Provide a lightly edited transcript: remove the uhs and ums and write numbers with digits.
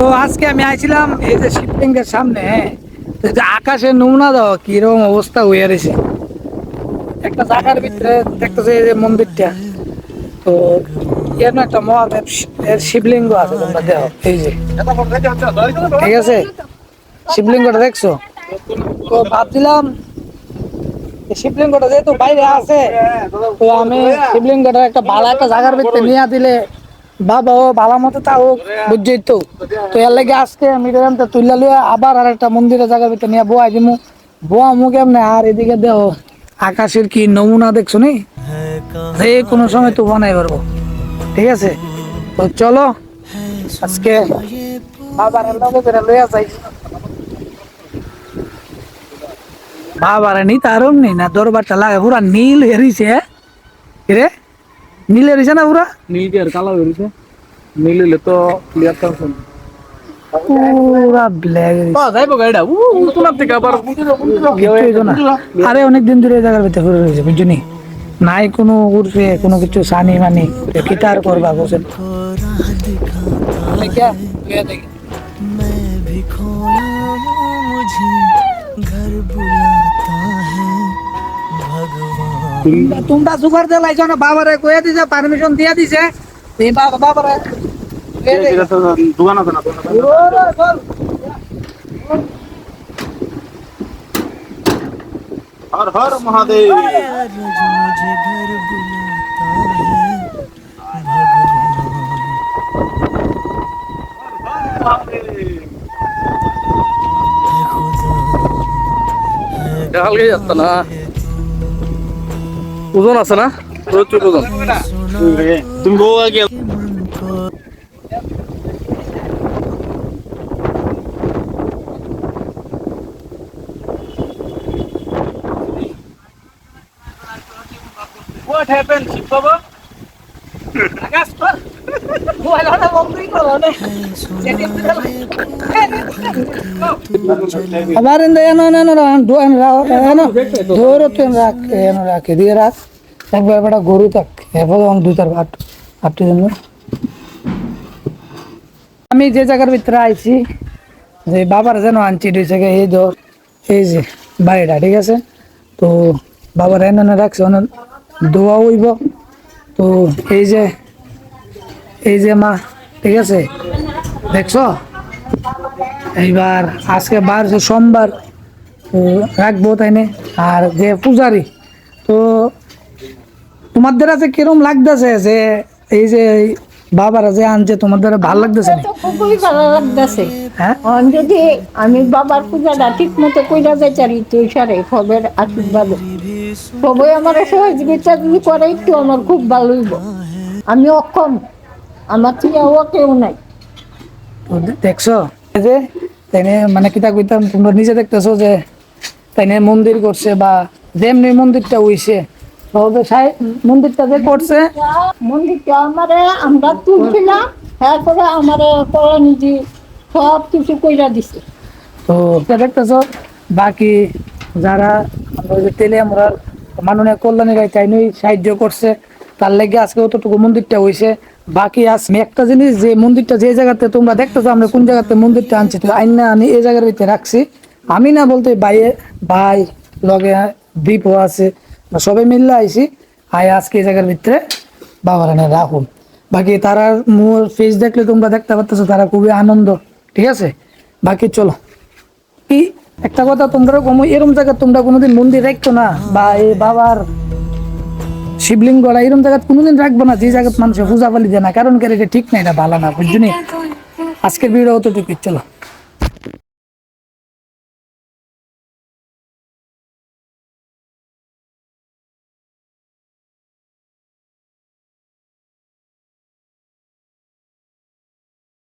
তো আজকে আমি আইছিলাম এই যে শিবলিঙ্গের সামনে, হ্যাঁ, তো এই যে আকাশের নমুনা দাও কিরকম অবস্থা হয়ে রয়েছে। একটা জায়গার ভিতরে দেখতেছে এই যে মন্দিরটা, তো এর না একটা মহাদেব এর শিবলিঙ্গ আছে, তোমরা দেখো এই যে, ঠিক আছে, শিবলিঙ্গটা দেখছো? তো ভাবছিলাম শিবলিঙ্গটা যেহেতু বাইরে আছে, তো আমি শিবলিঙ্গটা একটা ভালো একটা জায়গার ভিতরে নিয়ে দিলে বাবা ও ভালো মতো তা হোক, বুঝছি। তো তো এর লাগে আজকে আমি তুইলা লুয়ে আবার আর একটা মন্দিরের জায়গার ভিতরে নিয়ে বোয়া দিমু। বোয়া মুখ এমনি, আর এদিকে দেখো আকাশের কি নমুনা দেখছো নি, যে কোনো সময় তো বানাই পারবো, ঠিক আছে? তো চলো আজকে বাবার লইয়া যাই। বাবার নি তার নেই না, দরবারটা লাগে পুরা নীল হেরিছে রে, নীল হেরিছে না পুরা নীল আর কালো হেরিছে। নীল হইলে তো ক্লিয়ার করছেন, পুরা ব্ল্যাক যাইবো গাড়িটা তোলার থেকে আবার আরে অনেক দিন ধরে এই জায়গার ভিতরে ঘুরে রয়েছে, বুঝছো নি? নাই কোনো উঠবে কোনো কিছু সানি মানি গিটার করবা বসেন। তোমরা সুগার দিয়ে লাইছো না, বাবারে কয়ে দিছে, পারমিশন দিয়ে দিছে, এই বাবারে দোকান আছে না হর হর মহাদেব। হালকা যাচ্ছে না, ওজন আছে না, প্রচুর ওজন। তুমি গোয়া গিয়ে What happened, Shiv Baba? আবার রাখে দিয়ে রাখ একবার একটা গরু থাক দুই তার হাঁটতে জন্য। আমি যে জায়গার ভিতরে আইছি, যে বাবার যেন আনছি এই ধর এই যে বাড়িটা, ঠিক আছে? তো বাবার এনে রাখছে, দোয়া হইব। তো এই যে মা, ঠিক আছে, দেখছো? এইবার আজকে বার সোমবার, তো রাখবো তাইনে। আর যে পূজারি, তো তোমাদের আছে কিরম লাগতেছে যে এই যে বাবারা যে আনছে, তোমাদের ভালো লাগতেছে? খুবই ভালো লাগতেছে। হ্যাঁ, যদি আমি বাবার পূজাটা ঠিক মতো কইরা যাইতারি তো সারে খবর আশীর্বাদ সবাই আমার সহযোগিতা যদি করে একটু আমার খুব ভালো হইব। আমি অক্ষম, আমার ছিয়াও কেউ নাই। দেখছো যে তাইনে মানে কিতা কইতাম, তোমরা নিজে দেখতেছো যে তাইনে মন্দির করছে, বা যেমনি মন্দিরটা হইছে, মন্দিরটা যে করছে, মন্দিরটা আমারে আমরা তুলছিলাম, তারপরে আমারে কলানিজি সব কিছু কইরা দিছে। তো দেখতেছো বাকি যারা তেলে আমরা মাননীয় কল্যাণী গাই তাই সাহায্য করছে, তার লেগে আজকে অতটুকু মন্দিরটা হয়েছে। বাকি আজ একটা জিনিস, যে মন্দিরটা যে জায়গাতে তোমরা দেখতেছো আমরা কোন জায়গাতে মন্দিরটা আনছি, তো আইনা আমি এই জায়গার ভিতরে রাখছি। আমি না বলতে ভাই লগে দ্বীপও আছে, সবাই মিললে আইসি আজকে এই জায়গার ভিতরে বাবার এনে রাখুন। বাকি তারা মোর ফেস দেখলে তোমরা দেখতে পারতেছো, তারা খুবই আনন্দ, ঠিক আছে? বাকি চলো কি একটা কথা তোমরা এরকম জায়গা তোমরা কোনোদিন মন্দির রাখতো না, বা এই বাবার শিবলিঙ্গ এরকম জায়গা কোনোদিন রাখবো না যে জায়গা মানুষের পূজা পালি দেয় না, কারণ ঠিক না, এটা ভালো না, বুঝলি? আজকের ভিডিও অতটুকু, চলো।